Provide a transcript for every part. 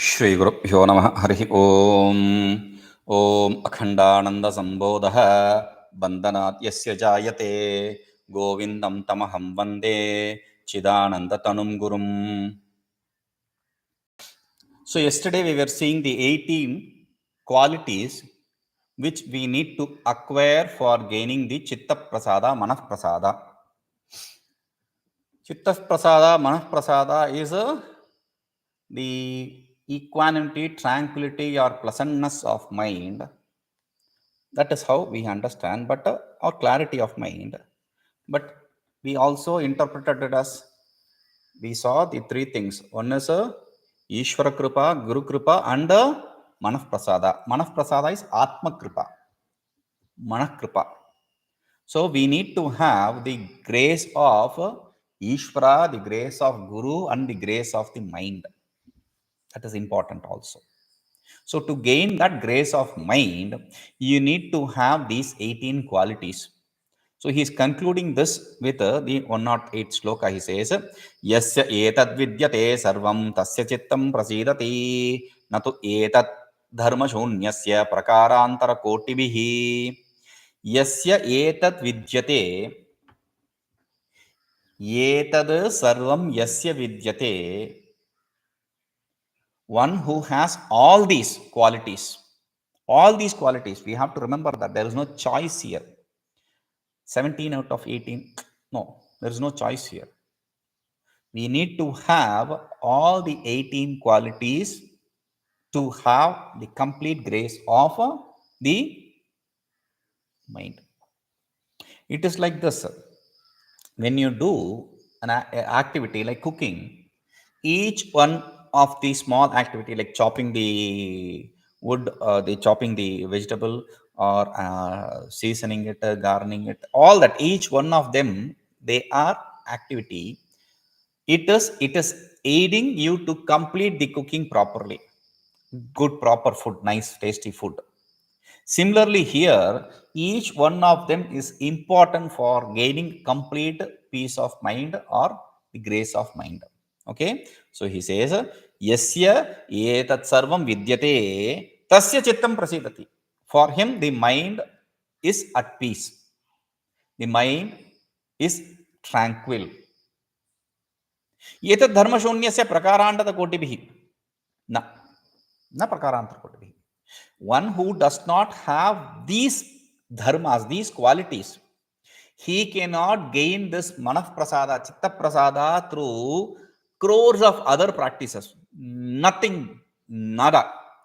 ಶ್ರೀ ಗುರುಭ್ಯೋ ನಮಃ ಹರಿ ಓಂ. ಓಂ ಅಖಂಡಾನಂದ ಸಂಬೋಧಃ ಬಂಧನಾತ್ ಯಸ್ಯ ಜಾಯತೆ ಗೋವಿಂದಂ ತಮಹಂ Vande Chidananda ತನುಂ ಗುರುಂ. So yesterday we were seeing the 18 qualities which we need to acquire for gaining the cittaprasādha, manasā. Cittaprasādha, manasā is the equanimity, tranquility or pleasantness of mind. That is how we understand, but or clarity of mind. But we also interpreted it as, we saw the three things. One is Ishvara Kripa, Guru Kripa and Manasā. Manasā is Atma Kripa, Manah Kripa. So we need to have the grace of Ishvara, the grace of Guru and the grace of the mind. That is important also. So to gain that grace of mind, you need to have these 18 qualities. So he is concluding this with the 108 sloka. He says, yasyaitadvidyate sarvaṃ tasya cittaṃ prasīdati natu etadvilakṣaṇaṃ prakārāntarakoṭibhiḥ. Yasyaitadvidyate, etad sarvaṃ yasya vidyate. One who has all these qualities, we have to remember that there is no choice here. 17 out of 18, no, there is no choice here. We need to have all the 18 qualities to have the complete grace of the mind. It is like this. When you do an activity like cooking, each one of the small activity like chopping the wood, chopping the vegetable or seasoning it, gardening it, all that, each one of them, they are activity. It is aiding you to complete the cooking properly. Good, proper food, nice, tasty food. Similarly here, each one of them is important for gaining complete peace of mind or the grace of mind. Okay, so he says, yasya etat sarvam vidyate tasya cittaṃ prasīdati. For him, the mind is at peace. The mind is tranquil. etadvilakṣaṇaṃ prakārāntarakoṭibhiḥ. Na prakārāntarakoṭibhiḥ. One who does not have these dharmas, these qualities, he cannot gain this manasā, cittaprasādha through crores of other practices. Nothing, nada.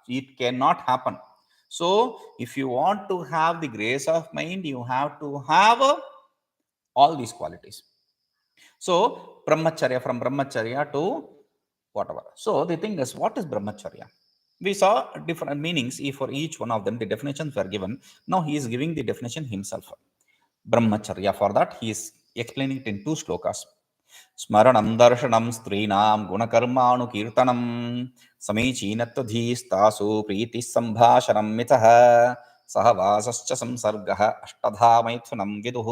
It cannot happen. So, if you want to have the grace of mind, you have to have all these qualities. So, brahmacharya, from brahmacharya to whatever. So, the thing is, what is brahmacharya? We saw different meanings for each one of them. The definitions were given. Now, he is giving the definition himself. Brahmacharya, for that, he is explaining it in 2 slokas. smaraṇaṃ darśanaṃ strīṇāṃ guṇakarmānukīrtanam samīcīnatvadhīstāsu prītiḥ sambhāṣaṇaṃ mithaḥ sahavāsaśca saṃsargo'ṣṭadhā maithunaṃ viduḥ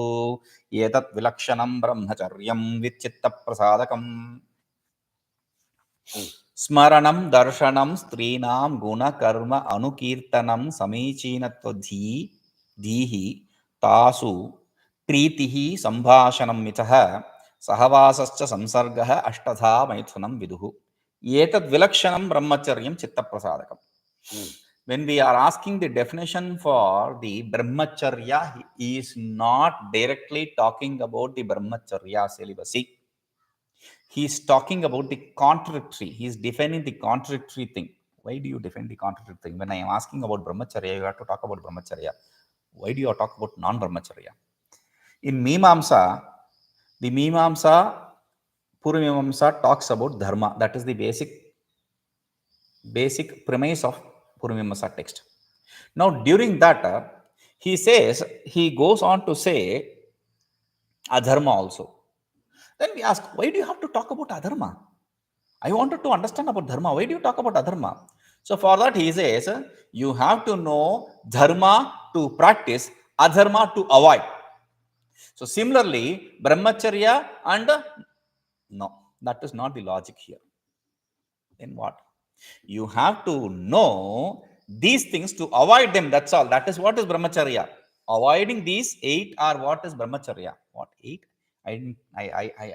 etadvilakṣaṇaṃ brahmacaryaṃ cittaprasādakam. smaraṇaṃ darśanaṃ strīṇāṃ guṇakarmānukīrtanam samīcīnatvadhīstāsu prītiḥ sambhāṣaṇaṃ mithaḥ sahavāsaśca saṃsargo'ṣṭadhā maithunaṃ viduḥ etadvilakṣaṇaṃ brahmacaryaṃ cittaprasādakam. When we are asking the definition for the brahmacharya, he is not directly talking about the brahmacharya celibacy. He is talking about the contradictory. He is defining the contradictory thing. Why do you define the contradictory thing? When I am asking about brahmacharya, you have to talk about brahmacharya. Why do you talk about non-brahmacharya? In Mīmāṃsā, the Mīmāṃsā, Purvamīmāṃsā talks about dharma. That is the basic premise of Purvamīmāṃsā text. Now, during that, he goes on to say adharma also. Then we ask, why do you have to talk about adharma? I wanted to understand about dharma. Why do you talk about adharma? So for that he says, you have to know dharma to practice, adharma to avoid. So similarly, brahmacharya and no, that is not the logic here. Then what? You have to know these things to avoid them. That's all. That is what is brahmacharya. Avoiding these 8 are what is brahmacharya. What 8? I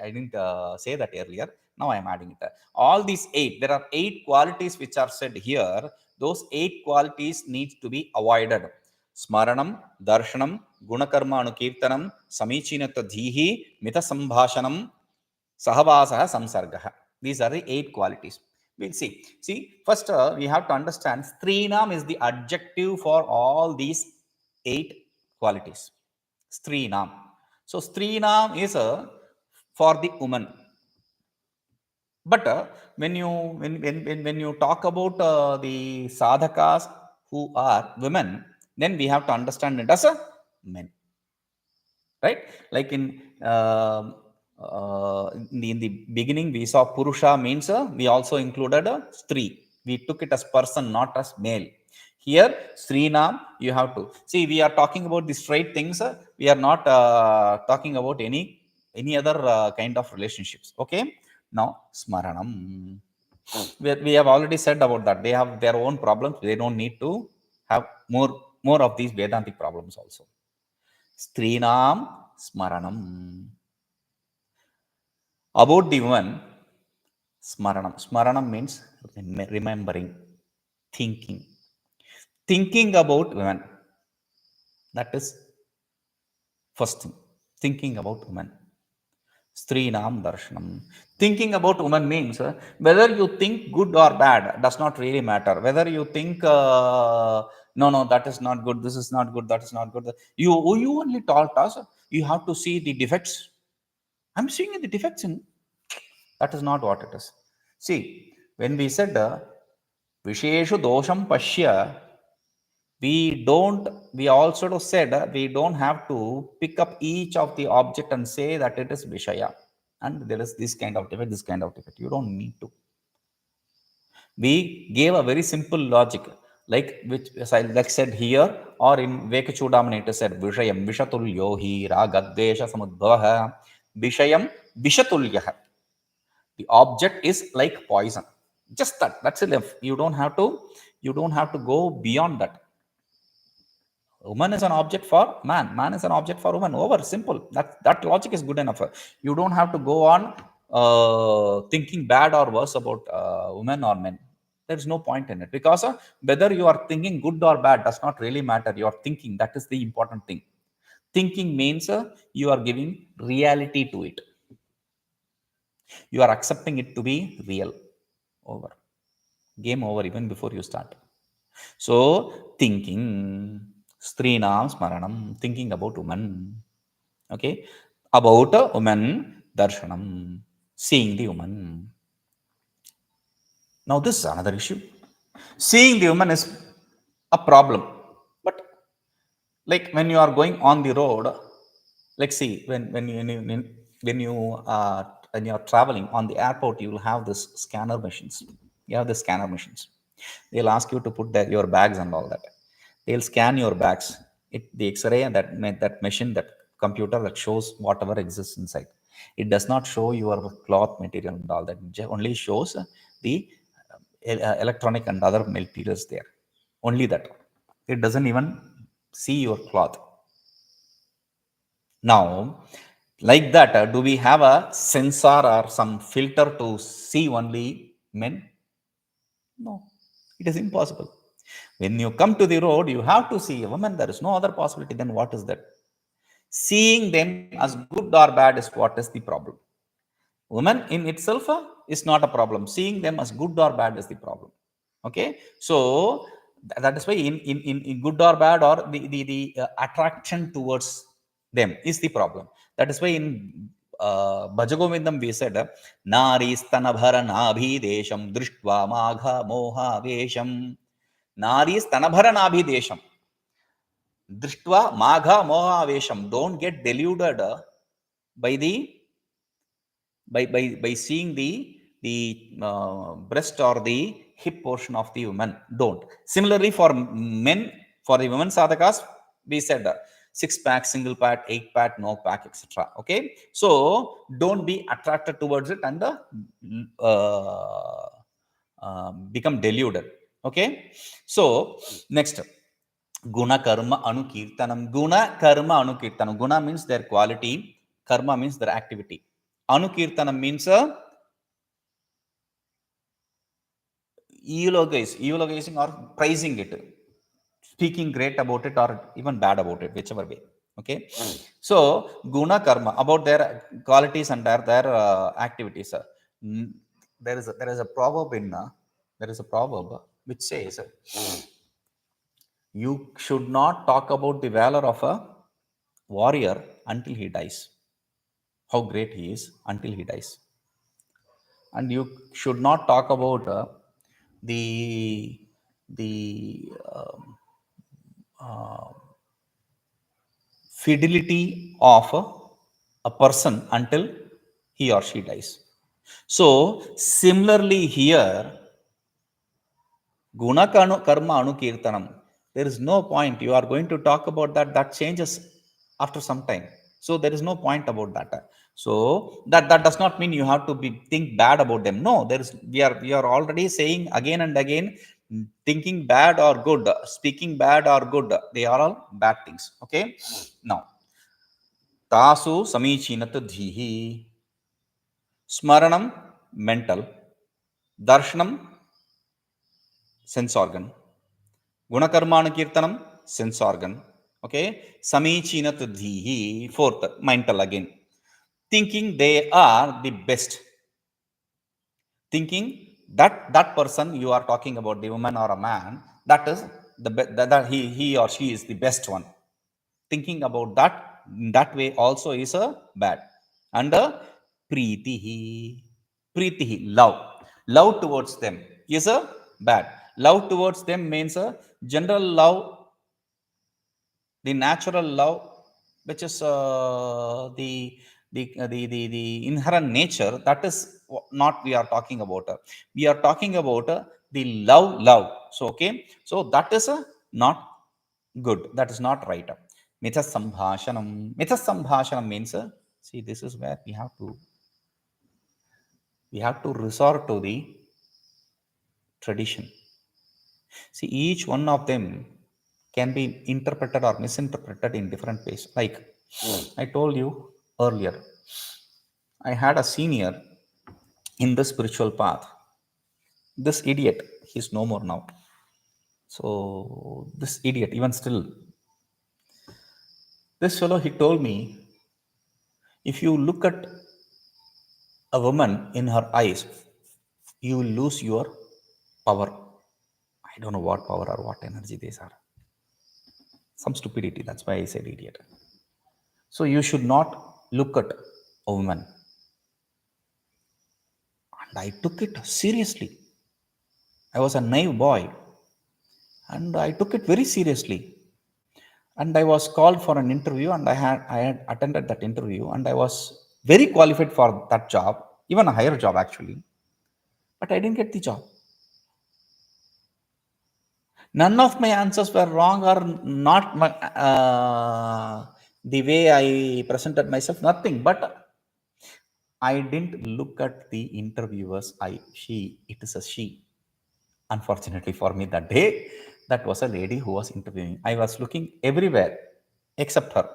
didn't say that earlier. Now I am adding it. All these 8, there are 8 qualities which are said here. Those 8 qualities need to be avoided. Smaraṇaṃ, darśanaṃ, guṇakarmānukīrtanam, samīcīnatvadhīḥ, mithaḥ, sahavāsaśca, saṃsargo'ṣṭadhā. These are the 8 qualities. We'll see. See, first we have to understand strīṇāṃ is the adjective for all these 8 qualities. Strīṇāṃ. So strīṇāṃ is for the woman. But when you talk about the sadhakas who are women, then we have to understand it as a men, right? Like in the beginning, we saw purusha means we also included a strī. We took it as person, not as male. Here, strīṇāṃ, you have to see. We are talking about the straight things. We are not talking about any other kind of relationships. Okay. Now, smaraṇaṃ. We have already said about that. They have their own problems. They don't need to have more of these Vedantic problems also. Strīṇāṃ smaraṇaṃ. About the woman, smaraṇaṃ. Smaraṇaṃ means remembering, thinking. Thinking about women. That is first thing. Thinking about women. Strīṇāṃ darśanaṃ. Thinking about woman means whether you think good or bad does not really matter. Whether you think no, that is not good, this is not good, that is not good. You only taught us you have to see the defects. I'm seeing the defects in. That is not what it is. See, when we said visheshu dosham pashya, we also said we don't have to pick up each of the object and say that it is vishaya. And there is this kind of defect, this kind of defect. You don't need to. We gave a very simple logic, like which as I like said here, or in Vekachudamani it is said vishayam vishatulyohi ragadvesha samudbhavaha vishayam vishatulyaha. The object is like poison. Just that. That's enough. You don't have to go beyond that. Woman is an object for man. Man is an object for woman. Over. Simple. That logic is good enough. You don't have to go on thinking bad or worse about women or men. There's no point in it, because whether you are thinking good or bad does not really matter. You are thinking. That is the important thing. Thinking means you are giving reality to it. You are accepting it to be real. Over. Game over even before you start. So thinking. Strīṇāṃ smaraṇaṃ, thinking about woman. Okay. About a woman, darśanaṃ, seeing the woman. Now this is another issue. Seeing the woman is a problem. But like when you are going on the road, like see, when you are traveling on the airport, you will have this scanner machines. You have the scanner machines. They'll ask you to put your bags and all that. They'll scan your bags. The X-ray and that machine, that computer that shows whatever exists inside. It does not show your cloth material and all that. It only shows the electronic and other materials there. Only that. It doesn't even see your cloth. Now, like that, do we have a sensor or some filter to see only men? No, it is impossible. When you come to the road, you have to see a woman. There is no other possibility. Then what is that? Seeing them as good or bad is what is the problem. Woman in itself is not a problem. Seeing them as good or bad is the problem. Okay, so that is why in good or bad, or the attraction towards them is the problem. That is why in Bhajagovindam we said nari stanabhara nabhidesham drishtva magha moha vesham. Nari stanabhara nabhidesham drishtva magha moha vesham. Don't get deluded by seeing the breast or the hip portion of the woman. Don't. Similarly, for men, for the women sadhakas, we said 6-pack, single pack, 8-pack, no pack, etc. Okay, so don't be attracted towards it and become deluded. Okay. So next, guṇakarmānukīrtanam. Guṇakarmānukīrtanam. Guna means their quality. Karma means their activity. Anukirtanam means eulogizing or praising it, speaking great about it or even bad about it, whichever way. Okay. So guna karma, about their qualities and their activities. There is a proverb which says you should not talk about the valor of a warrior until he dies, how great he is until he dies. And you should not talk about the fidelity of a person until he or she dies. So similarly here, guṇakarmānukīrtanam, there is no point. You are going to talk about that changes after some time. So there is no point about that. So that does not mean you have to think bad about them. No, we are already saying again and again, thinking bad or good, speaking bad or good, they are all bad things. Okay. Now, tasu samīcīnatvadhīstāsu, smaraṇaṃ mental, darśanaṃ sense organ, guṇakarmānukīrtanam sense organ. Okay. Samīcīnatvadhīstāsu, fourth, mental again. Thinking they are the best. Thinking that person you are talking about, the woman or a man, that is that he or she is the best one. Thinking about that way also is a bad. And prītiḥ, love towards them is a bad. Love towards them means a general love, the natural love, which is the inherent nature. That is not we are talking about. We are talking about the love. So okay, so that is not good. That is not right. Mithaḥ means see, this is where we have to resort to the tradition. See, each one of them can be interpreted or misinterpreted in different ways. Like I told you earlier, I had a senior in the spiritual path. This idiot, he's no more now. So this idiot, even still, this fellow, he told me, if you look at a woman in her eyes, you will lose your power. I don't know what power or what energy these are. Some stupidity. That's why I said idiot. So you should not look at a woman. And I took it seriously. I was a naive boy. And I took it very seriously. And I was called for an interview, and I had attended that interview, and I was very qualified for that job, even a higher job actually. But I didn't get the job. None of my answers were wrong or not the way I presented myself, nothing. But I didn't look at the interviewers. It is a she. Unfortunately for me that day, that was a lady who was interviewing. I was looking everywhere except her.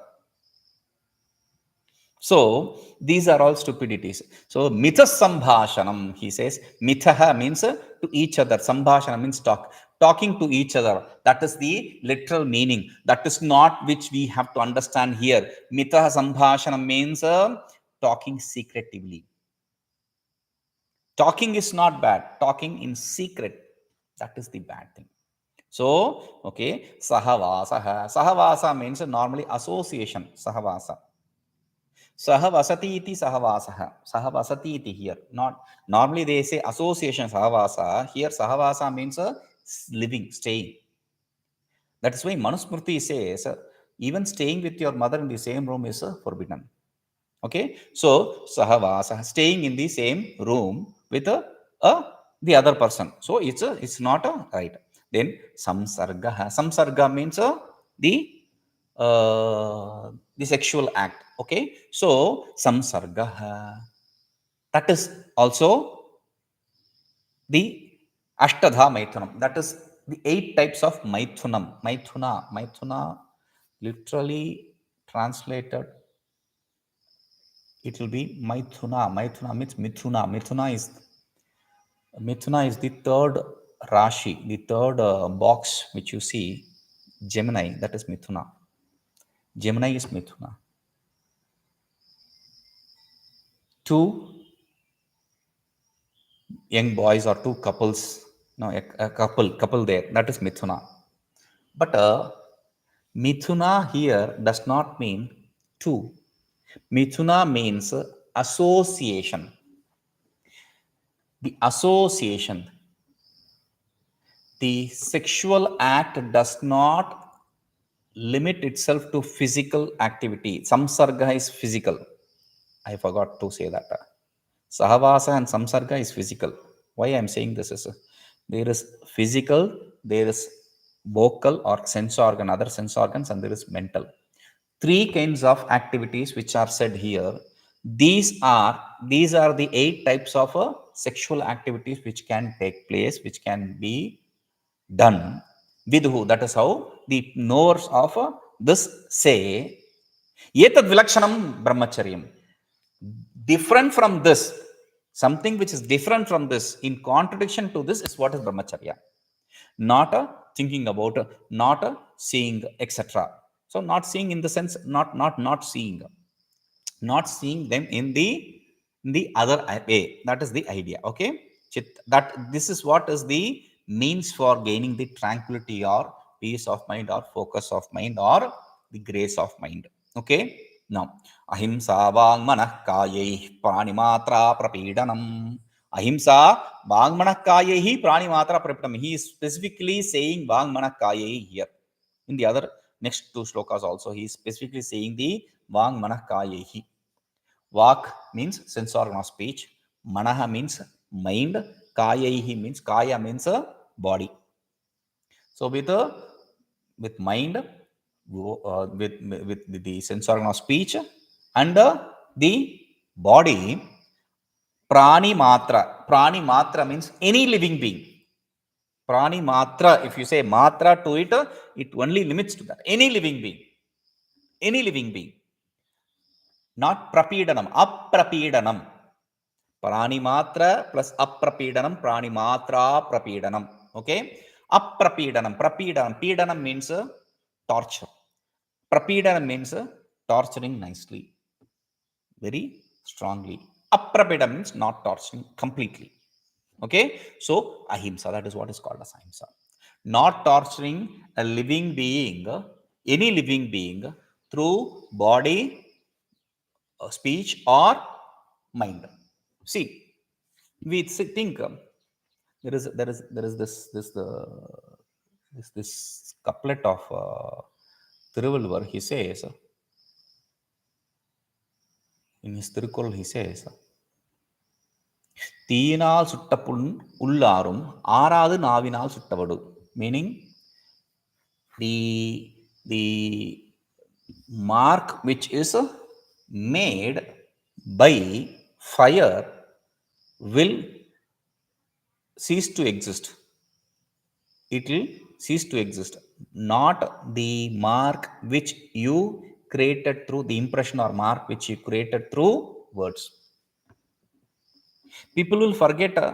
So these are all stupidities. So sambhāṣaṇaṃ, he says. Mithaḥ means to each other. Sambhāṣaṇaṃ means talking to each other. That is the literal meaning. That is not which we have to understand here. Mithaḥ sambhāṣaṇaṃ means talking secretively. Talking is not bad. Talking in secret, that is the bad thing. So, okay, sahavāsa means normally association. Sahavāsa. Sahavasati iti sahavāsaha. Sahavasati iti here. Not normally they say association sahavāsa. Here sahavāsa means living, staying. That is why Manusmriti says even staying with your mother in the same room is forbidden. Okay, so sahavāsa, staying in the same room with the other person. So it's not right. Then samsarga means the sexual act. Okay, so saṃsargo'ṣṭadhā, that is also the Ashtadha maithunam. That is the 8 types of maithunam. Maithuna literally translated, it will be maithuna. Maithuna means mithuna. Mithuna is the third Rashi, the third box which you see, Gemini, that is Mithuna. Gemini is Mithuna. Two young boys or two couples, no, a couple there, that is Mithuna. But Mithuna here does not mean two. Mithuna means association. The association. The sexual act does not limit itself to physical activity. Saṃsarga is physical. I forgot to say that. Sahavāsa and saṃsarga is physical. Why I am saying this is there is physical, there is vocal or sense organ, other sense organs, and there is mental. 3 kinds of activities which are said here. These are the 8 types of sexual activities which can take place, which can be done. Viduḥ, that is how the knowers of this say, etadvilakṣaṇaṃ brahmacaryaṃ. Different from this, something which is different from this, in contradiction to this, is what is brahmacharya. Not thinking about, not seeing, etc. So not seeing in the sense, not seeing them in the other way. That is the idea. Okay, that this is what is the means for gaining the tranquility or peace of mind or focus of mind or the grace of mind. Okay, now ahiṃsā vāṅmanaḥkāyaiḥ prāṇimātrāprapīḍanam. Ahiṃsā vāṅmanaḥkāyaiḥ prāṇimātrāprapīḍanam. He is specifically saying vāṅmanaḥkāyaiḥ here. In the other next 2 shlokas also, he is specifically saying the vāṅmanaḥkāyaiḥ. Vak means sense organ of speech. Manaha means mind. Kāyaihi means, kaya means a body. So with mind, with the sense organ of speech and the body, prāṇimātra means any living being. Prāṇimātra, if you say matra to it, it only limits to that. Any living being. Not prapīdanam, aprapīdanam. Prāṇimātra plus aprapīdanam, prāṇimātrāprapīḍanam. Okay? Aprapīdanam, pīdanam means torture. Prapīdanam means torturing nicely, very strongly. Aprapīdanam means not torturing completely. Okay? So, ahiṃsā, that is what is called as ahiṃsā. Not torturing a living being, any living being, through body, speech or mind. See, we think there is this couplet of Thiruvalluvar. He says in his Tirukkural, he says, "Teenal suttapun ullarum aradu navinal suttavadu," meaning the mark which is made by fire will cease to exist. It will cease to exist. Not the mark which you created through the impression or mark which you created through words. People will forget the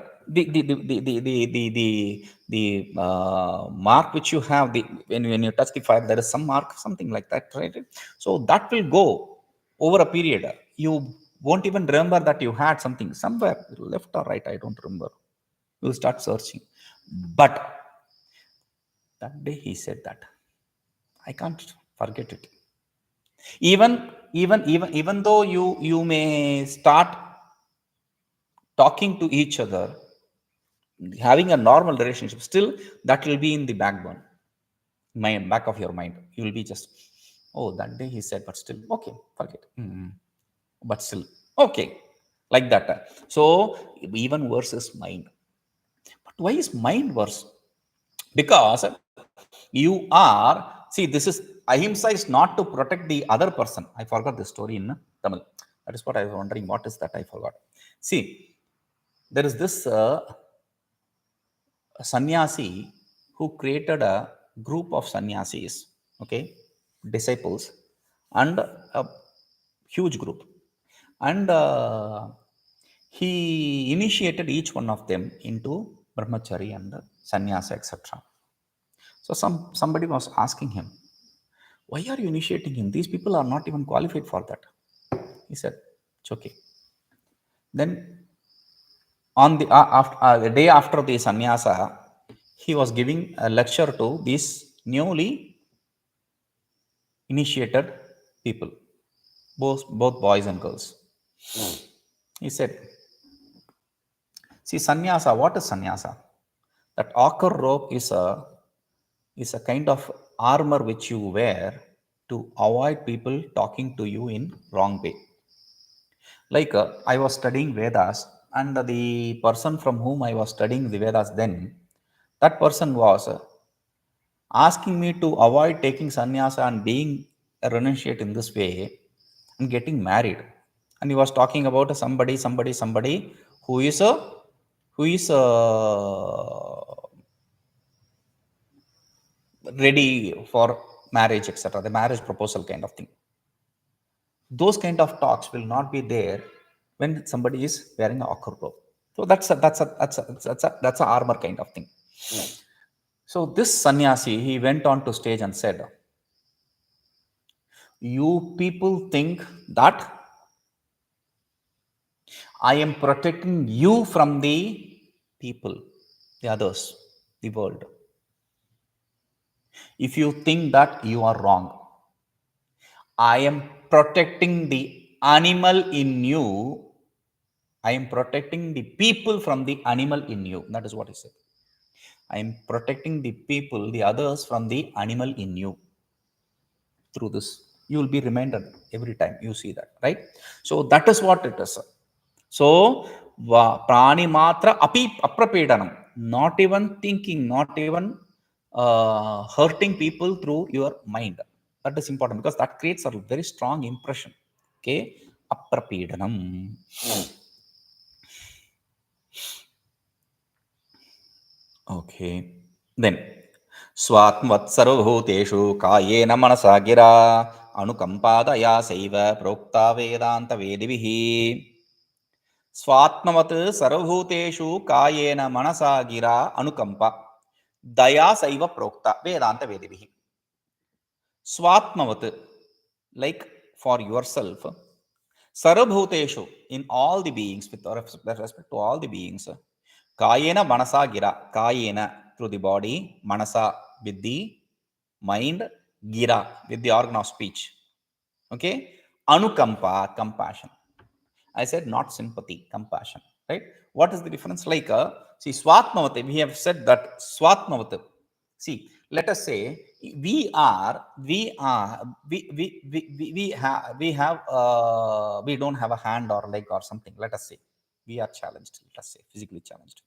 mark which you have. When you touch the fire, there is some mark, something like that, right? So that will go over a period. You won't even remember that you had something somewhere, left or right, I don't remember. You start searching. But that day he said that I can't forget it. Even though you may start talking to each other, having a normal relationship, still that will be in the backbone, back of your mind. You will be just, oh, that day he said, but still, okay, forget. But still, okay, like that. So even worse is mind. But why is mind worse? Because you are, see, this is, ahiṃsā is not to protect the other person. I forgot the story in Tamil. That is what I was wondering. What is that? I forgot. See, there is this sannyasi who created a group of sannyasis, okay, disciples, and a huge group. And he initiated each one of them into brahmachari and sannyasa, etc. So somebody was asking him, why are you initiating him? These people are not even qualified for that. He said, it's okay. Then on the day after the sannyasa, he was giving a lecture to these newly initiated people, both boys and girls. He said, see, sannyasa, what is sannyasa? That ochre robe is a kind of armor which you wear to avoid people talking to you in wrong way. Like I was studying Vedas, and the person from whom I was studying the Vedas then, that person was asking me to avoid taking sannyasa and being a renunciate in this way and getting married. And he was talking about somebody who is ready for marriage, etc. The marriage proposal kind of thing. Those kind of talks will not be there when somebody is wearing a ochre robe. So that's a armor kind of thing. So this sannyasi, he went on to stage and said, you people think that I am protecting you from the people, the others, the world. If you think that, you are wrong. I am protecting the animal in you. I am protecting the people from the animal in you. That is what he said. I am protecting the people, the others, from the animal in you. Through this, you will be reminded every time you see that, right? So that is what it is. So prāṇimātrāprapīḍanam, not even thinking, not even hurting people through your mind. That is important because that creates a very strong impression. Okay, aprapīḍanam. Okay, then svātmavatsarvabhūteṣu kāyena manasā girā anukampā dayā saiva proktā vedanta vedivihi. Svātmavat sarvabhūteṣu kāyena manasā girā anukampā dayā saiva prokta vedanta vedivihi. Svātmavat, like for yourself, sarvabhūteṣu, in all the beings, with respect to all the beings, kāyena manasā girā, kāyena through the body, manasā with the mind, girā with the organ of speech. Okay, anukampā, compassion. I said not sympathy, compassion, right? What is the difference? Like, see, svātmavate, we have said that svātmavate. See, let us say we don't have a hand or leg or something. Let us say we are challenged. Let us say physically challenged.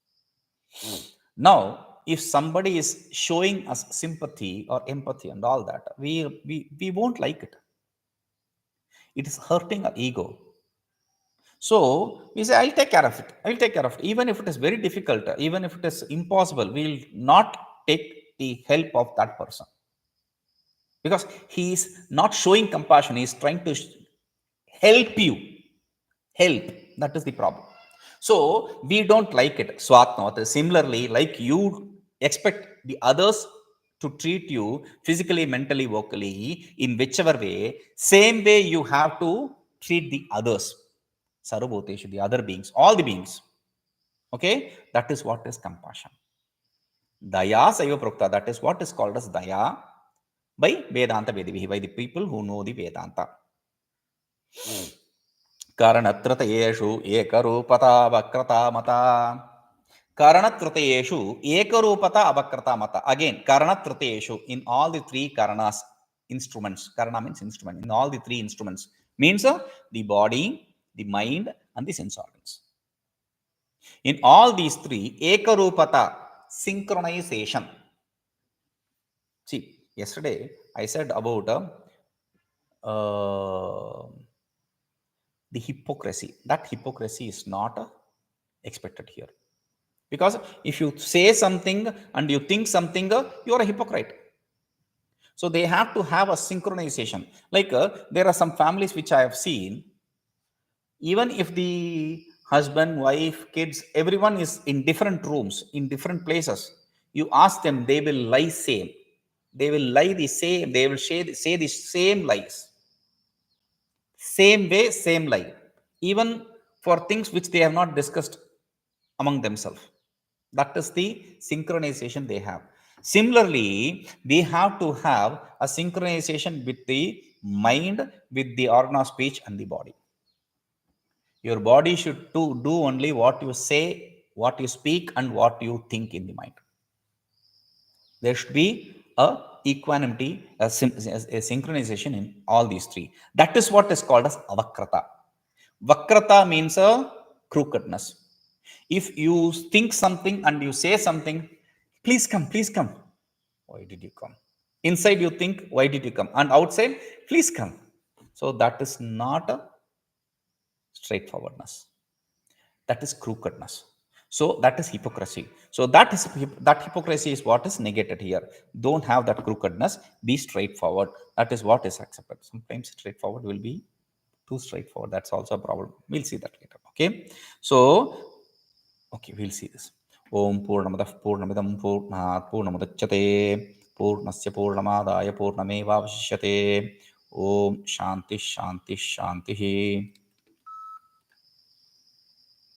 Now, if somebody is showing us sympathy or empathy and all that, we won't like it. It is hurting our ego. So we say, I'll take care of it. I'll take care of it. Even if it is very difficult, even if it is impossible, we'll not take the help of that person. Because he is not showing compassion. He is trying to help you. Help. That is the problem. So we don't like it. Swatnavata. Similarly, like you expect the others to treat you physically, mentally, vocally, in whichever way, same way you have to treat the others. Sarvabhūteṣu, the other beings, all the beings. Okay, that is what is compassion. Dayā saiva prokta, that is what is called as dayā by Vedanta Vedivihi, by the people who know the Vedanta. karaṇatritayeṣvekarūpatā'vakratā mata. karaṇatritayeṣu ekarūpatā'vakratā mata. Again, karaṇatritayeṣu, in all the three karanas, instruments. Karana means instrument. In all the three instruments means the body, the mind, and the sense organs. In all these three, ekarūpata, synchronization. See, yesterday I said about the hypocrisy. That hypocrisy is not expected here. Because if you say something and you think something, you are a hypocrite. So they have to have a synchronization. Like there are some families which I have seen, even if the husband, wife, kids, everyone is in different rooms, in different places, you ask them, they will lie same. They will lie the same. They will say the same lies. Same way, same lie. Even for things which they have not discussed among themselves. That is the synchronization they have. Similarly, we have to have a synchronization with the mind, with the organ of speech and the body. Your body should do only what you say, what you speak, and what you think in the mind. There should be a equanimity, a synchronization in all these three. That is what is called as avakrata. Vakrata means a crookedness. If you think something and you say something, please come, please come. Why did you come? Inside you think, why did you come? And outside, please come. So that is not a straightforwardness. That is crookedness. So that is hypocrisy. So that hypocrisy is what is negated here. Don't have that crookedness. Be straightforward. That is what is accepted. Sometimes straightforward will be too straightforward. That's also a problem. We'll see that later. Okay. So, okay, we'll see this. Om Purnamadah Purnamidam Purnat Purnamudachyate Purnasya Purnamadaya Purnamevavashyate. Om Shanti Shanti Shanti.